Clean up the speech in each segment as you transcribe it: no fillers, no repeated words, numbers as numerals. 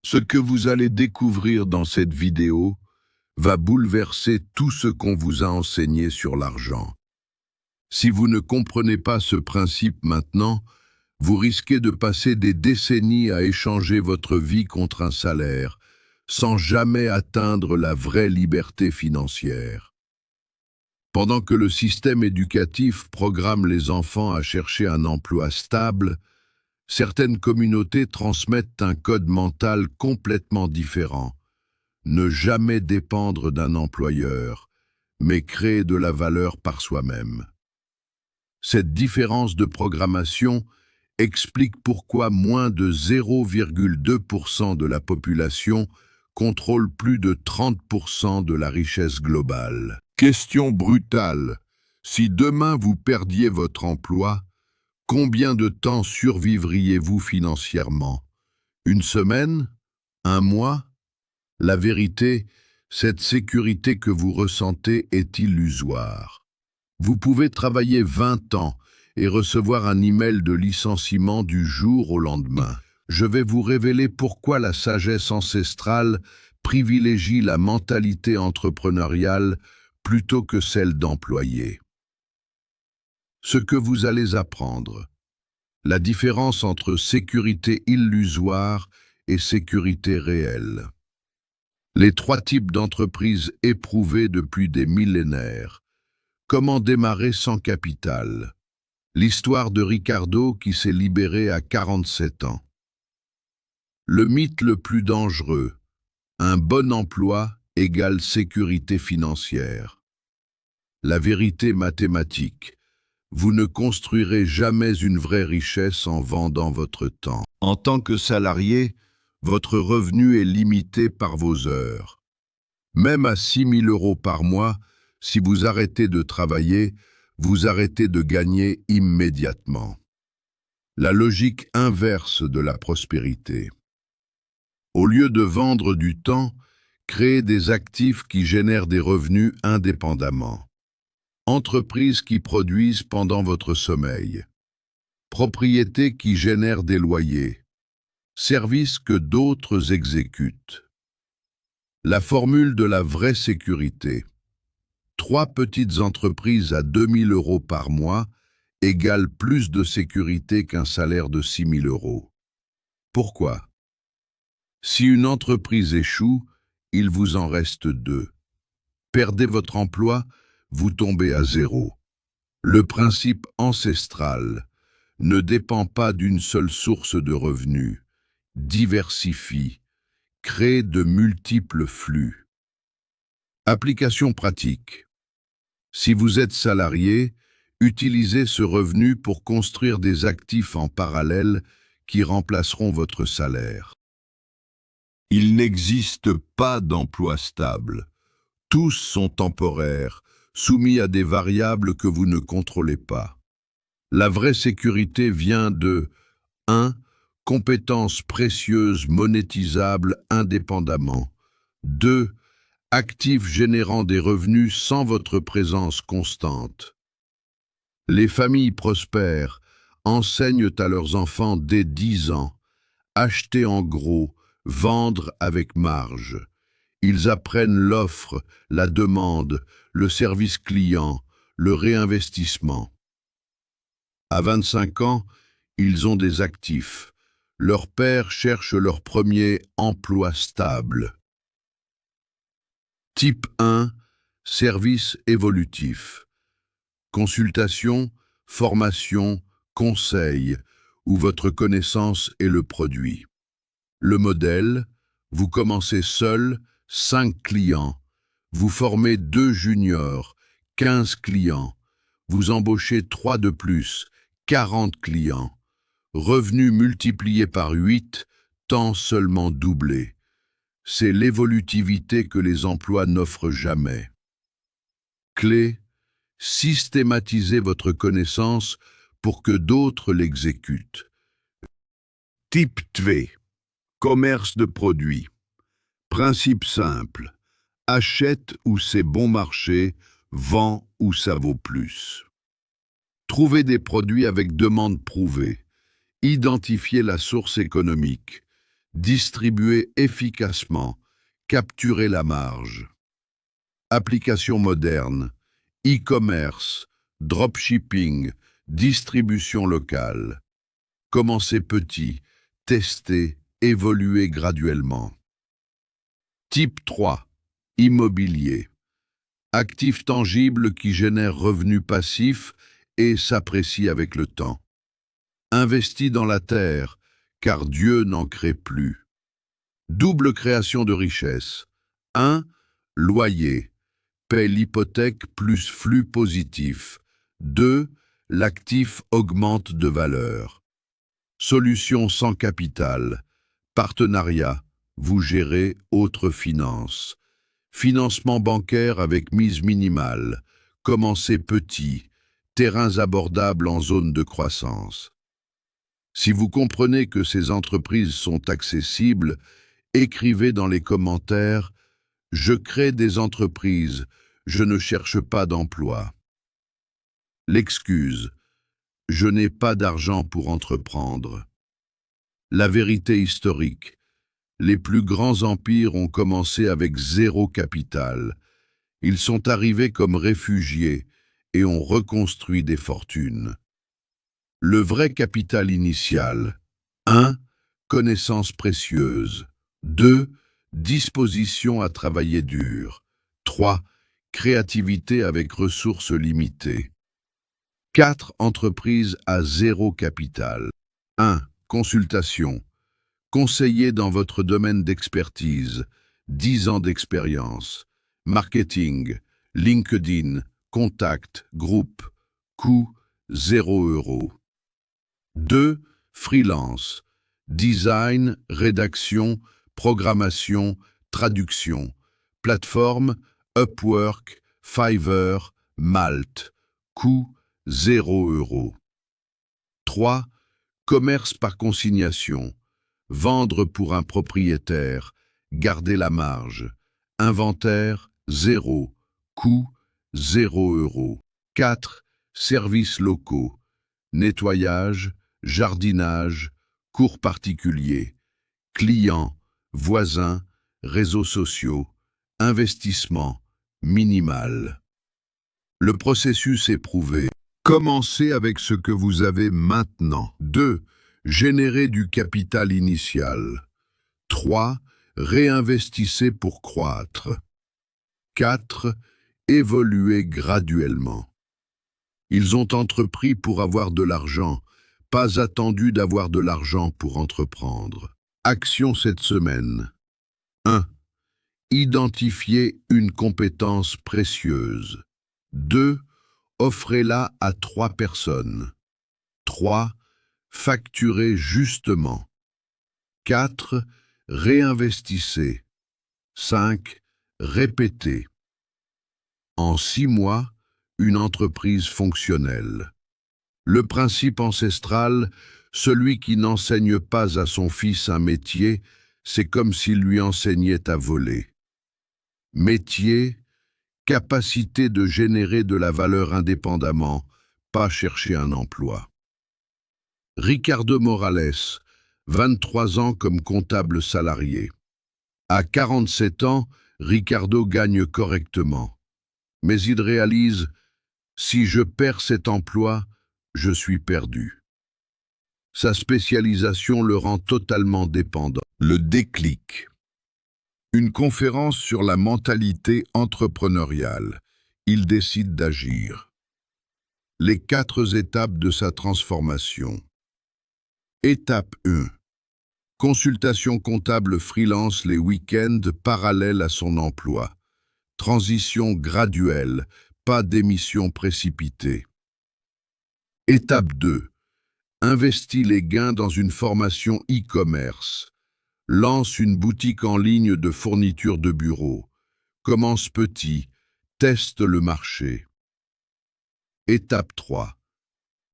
Ce que vous allez découvrir dans cette vidéo va bouleverser tout ce qu'on vous a enseigné sur l'argent. Si vous ne comprenez pas ce principe maintenant, vous risquez de passer des décennies à échanger votre vie contre un salaire, sans jamais atteindre la vraie liberté financière. Pendant que le système éducatif programme les enfants à chercher un emploi stable, certaines communautés transmettent un code mental complètement différent. Ne jamais dépendre d'un employeur, mais créer de la valeur par soi-même. Cette différence de programmation explique pourquoi moins de 0,2% de la population contrôle plus de 30% de la richesse globale. Question brutale. Si demain vous perdiez votre emploi, combien de temps survivriez-vous financièrement? Une semaine? Un mois? La vérité, cette sécurité que vous ressentez est illusoire. Vous pouvez travailler 20 ans et recevoir un email de licenciement du jour au lendemain. Je vais vous révéler pourquoi la sagesse ancestrale privilégie la mentalité entrepreneuriale plutôt que celle d'employé. Ce que vous allez apprendre. La différence entre sécurité illusoire et sécurité réelle. Les trois types d'entreprises éprouvées depuis des millénaires. Comment démarrer sans capital? L'histoire de Ricardo qui s'est libéré à 47 ans. Le mythe le plus dangereux. Un bon emploi égale sécurité financière. La vérité mathématique. Vous ne construirez jamais une vraie richesse en vendant votre temps. En tant que salarié, votre revenu est limité par vos heures. Même à 6 000 € par mois, si vous arrêtez de travailler, vous arrêtez de gagner immédiatement. La logique inverse de la prospérité. Au lieu de vendre du temps, créez des actifs qui génèrent des revenus indépendamment. Entreprises qui produisent pendant votre sommeil. Propriétés qui génèrent des loyers. Services que d'autres exécutent. La formule de la vraie sécurité. 3 petites entreprises à 2 000 € par mois égale plus de sécurité qu'un salaire de 6 000 €. Pourquoi? Si une entreprise échoue, il vous en reste 2. Perdez votre emploi, vous tombez à 0. Le principe ancestral ne dépend pas d'une seule source de revenus. Diversifie, crée de multiples flux. Application pratique. Si vous êtes salarié, utilisez ce revenu pour construire des actifs en parallèle qui remplaceront votre salaire. Il n'existe pas d'emploi stable. Tous sont temporaires, soumis à des variables que vous ne contrôlez pas. La vraie sécurité vient de 1. Compétences précieuses monétisables indépendamment. 2. Actifs générant des revenus sans votre présence constante. Les familles prospères enseignent à leurs enfants dès 10 ans. Acheter en gros, vendre avec marge. Ils apprennent l'offre, la demande, le service client, le réinvestissement. À 25 ans, ils ont des actifs. Leurs pères cherchent leur premier emploi stable. Type 1, service évolutif. Consultation, formation, conseil, où votre connaissance est le produit. Le modèle, vous commencez seul, 5 clients. Vous formez 2 juniors, 15 clients. Vous embauchez 3 de plus, 40 clients. Revenus multipliés par 8, temps seulement doublé. C'est l'évolutivité que les emplois n'offrent jamais. Clé, systématisez votre connaissance pour que d'autres l'exécutent. Type 2. Commerce de produits. Principe simple. Achète où c'est bon marché, vend où ça vaut plus. Trouvez des produits avec demande prouvée. Identifiez la source économique. Distribuer efficacement, capturer la marge. Applications modernes, e-commerce, dropshipping, distribution locale. Commencez petit, tester, évoluer graduellement. Type 3. Immobilier. Actif tangible qui génère revenus passifs et s'apprécie avec le temps. Investi dans la terre, car Dieu n'en crée plus. Double création de richesse. 1. Loyer. Paie l'hypothèque plus flux positif. 2. L'actif augmente de valeur. Solution sans capital. Partenariat. Vous gérez autre finance. Financement bancaire avec mise minimale. Commencez petit. Terrains abordables en zone de croissance. Si vous comprenez que ces entreprises sont accessibles, écrivez dans les commentaires « Je crée des entreprises, je ne cherche pas d'emploi ». L'excuse « Je n'ai pas d'argent pour entreprendre ». La vérité historique. Les plus grands empires ont commencé avec zéro capital. Ils sont arrivés comme réfugiés et ont reconstruit des fortunes. Le vrai capital initial. 1. Connaissances précieuses. 2. Disposition à travailler dur. 3. Créativité avec ressources limitées. 4. Entreprises à zéro capital. 1. Consultation. Conseiller dans votre domaine d'expertise. 10 ans d'expérience. Marketing. LinkedIn. Contact. Groupe. Coût. 0 €. 2. Freelance. Design, rédaction, programmation, traduction. Plateforme, Upwork, Fiverr, Malte. Coût, 0 €. 3. Commerce par consignation. Vendre pour un propriétaire. Garder la marge. Inventaire, 0. Coût, 0 €. 4. Services locaux. Nettoyage, jardinage, cours particuliers, clients, voisins, réseaux sociaux, investissement, minimal. Le processus est prouvé. Commencez avec ce que vous avez maintenant. 2. Générer du capital initial. 3. Réinvestissez pour croître. 4. Évoluer graduellement. Ils ont entrepris pour avoir de l'argent, pas attendu d'avoir de l'argent pour entreprendre. Action cette semaine. 1. Identifiez une compétence précieuse. 2. Offrez-la à 3 personnes. 3. Facturez justement. 4. Réinvestissez. 5. Répétez. En 6 mois, une entreprise fonctionnelle. Le principe ancestral, celui qui n'enseigne pas à son fils un métier, c'est comme s'il lui enseignait à voler. Métier, capacité de générer de la valeur indépendamment, pas chercher un emploi. Ricardo Morales, 23 ans comme comptable salarié. À 47 ans, Ricardo gagne correctement. Mais il réalise « Si je perds cet emploi, je suis perdu ». Sa spécialisation le rend totalement dépendant. Le déclic. Une conférence sur la mentalité entrepreneuriale. Il décide d'agir. Les 4 étapes de sa transformation. Étape 1. Consultation comptable freelance les week-ends parallèles à son emploi. Transition graduelle, pas d'émission précipitée. Étape 2. Investit les gains dans une formation e-commerce. Lance une boutique en ligne de fourniture de bureau. Commence petit, teste le marché. Étape 3.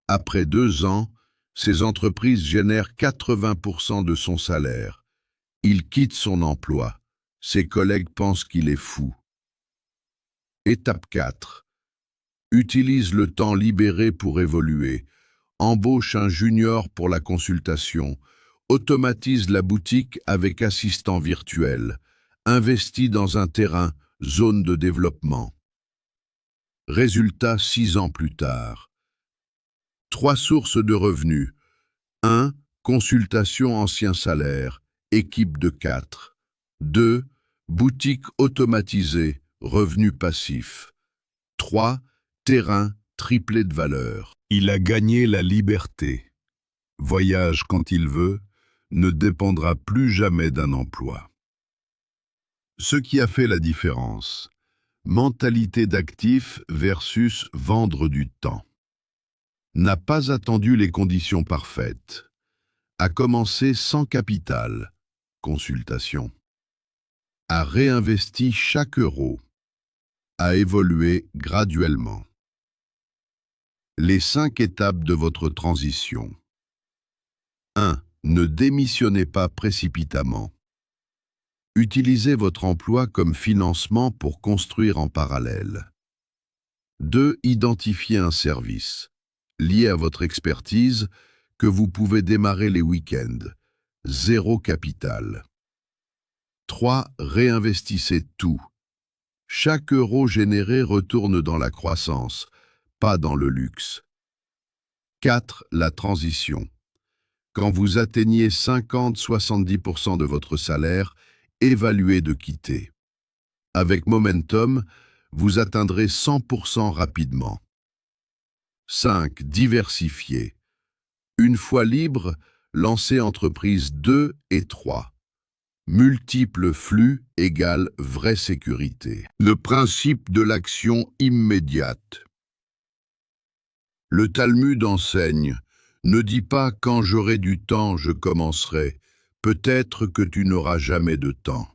Après 2 ans, ces entreprises génèrent 80% de son salaire. Il quitte son emploi. Ses collègues pensent qu'il est fou. Étape 4. Utilise le temps libéré pour évoluer. Embauche un junior pour la consultation. Automatise la boutique avec assistant virtuel. Investit dans un terrain, zone de développement. Résultat 6 ans plus tard. 3 sources de revenus. 1. Consultation ancien salaire, équipe de 4. 2. Boutique automatisée, revenus passifs. 3. Terrain, triplé de valeur. Il a gagné la liberté. Voyage quand il veut, ne dépendra plus jamais d'un emploi. Ce qui a fait la différence. Mentalité d'actif versus vendre du temps. N'a pas attendu les conditions parfaites. A commencé sans capital, consultation. A réinvesti chaque euro. A évolué graduellement. Les 5 étapes de votre transition. 1. Ne démissionnez pas précipitamment. Utilisez votre emploi comme financement pour construire en parallèle. 2. Identifiez un service, lié à votre expertise, que vous pouvez démarrer les week-ends. 0 capital. 3. Réinvestissez tout. Chaque euro généré retourne dans la croissance, pas dans le luxe. 4. La transition. Quand vous atteignez 50-70% de votre salaire, évaluez de quitter. Avec Momentum, vous atteindrez 100% rapidement. 5. Diversifier. Une fois libre, lancez entreprise 2 et 3. Multiples flux égale vraie sécurité. Le principe de l'action immédiate. Le Talmud enseigne « Ne dis pas « quand j'aurai du temps, je commencerai ». Peut-être que tu n'auras jamais de temps.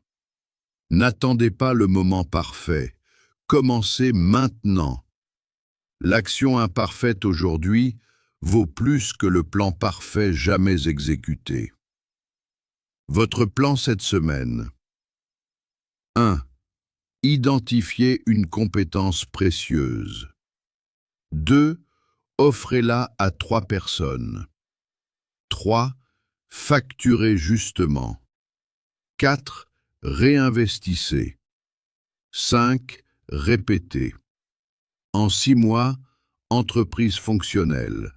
N'attendez pas le moment parfait. Commencez maintenant. L'action imparfaite aujourd'hui vaut plus que le plan parfait jamais exécuté. Votre plan cette semaine. 1. Identifiez une compétence précieuse. 2. Offrez-la à 3 personnes. 3. Facturez justement. 4. Réinvestissez. 5. Répétez. En 6 mois, entreprise fonctionnelle.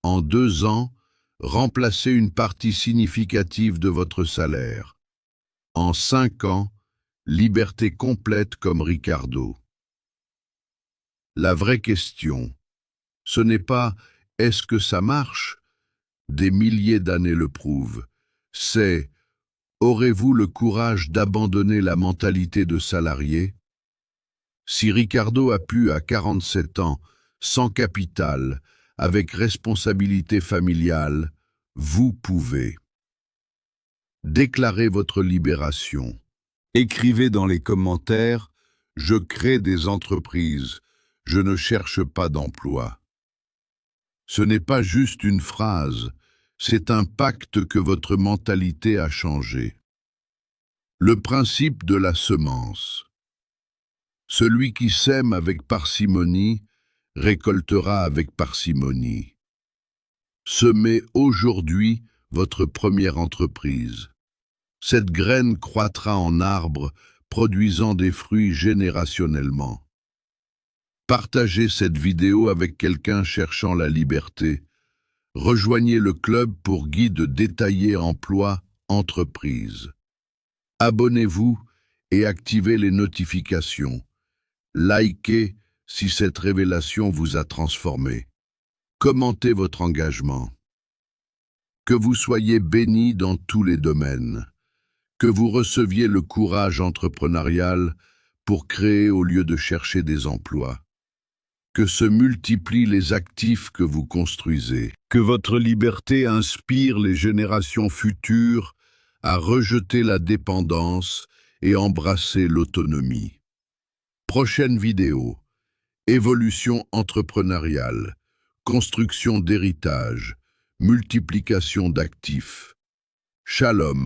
En 2 ans, remplacez une partie significative de votre salaire. En 5 ans, liberté complète comme Ricardo. La vraie question, ce n'est pas « est-ce que ça marche ?» Des milliers d'années le prouvent. C'est « aurez-vous le courage d'abandonner la mentalité de salarié ?» Si Ricardo a pu à 47 ans, sans capital, avec responsabilité familiale, vous pouvez. Déclarez votre libération. Écrivez dans les commentaires « Je crée des entreprises, je ne cherche pas d'emploi ». Ce n'est pas juste une phrase, c'est un pacte que votre mentalité a changé. Le principe de la semence. Celui qui sème avec parcimonie récoltera avec parcimonie. Semez aujourd'hui votre première entreprise. Cette graine croîtra en arbre, produisant des fruits générationnellement. Partagez cette vidéo avec quelqu'un cherchant la liberté. Rejoignez le club pour guide détaillé emploi entreprise. Abonnez-vous et activez les notifications. Likez si cette révélation vous a transformé. Commentez votre engagement. Que vous soyez bénis dans tous les domaines. Que vous receviez le courage entrepreneurial pour créer au lieu de chercher des emplois. Que se multiplient les actifs que vous construisez. Que votre liberté inspire les générations futures à rejeter la dépendance et embrasser l'autonomie. Prochaine vidéo. Évolution entrepreneuriale, construction d'héritage, multiplication d'actifs. Shalom.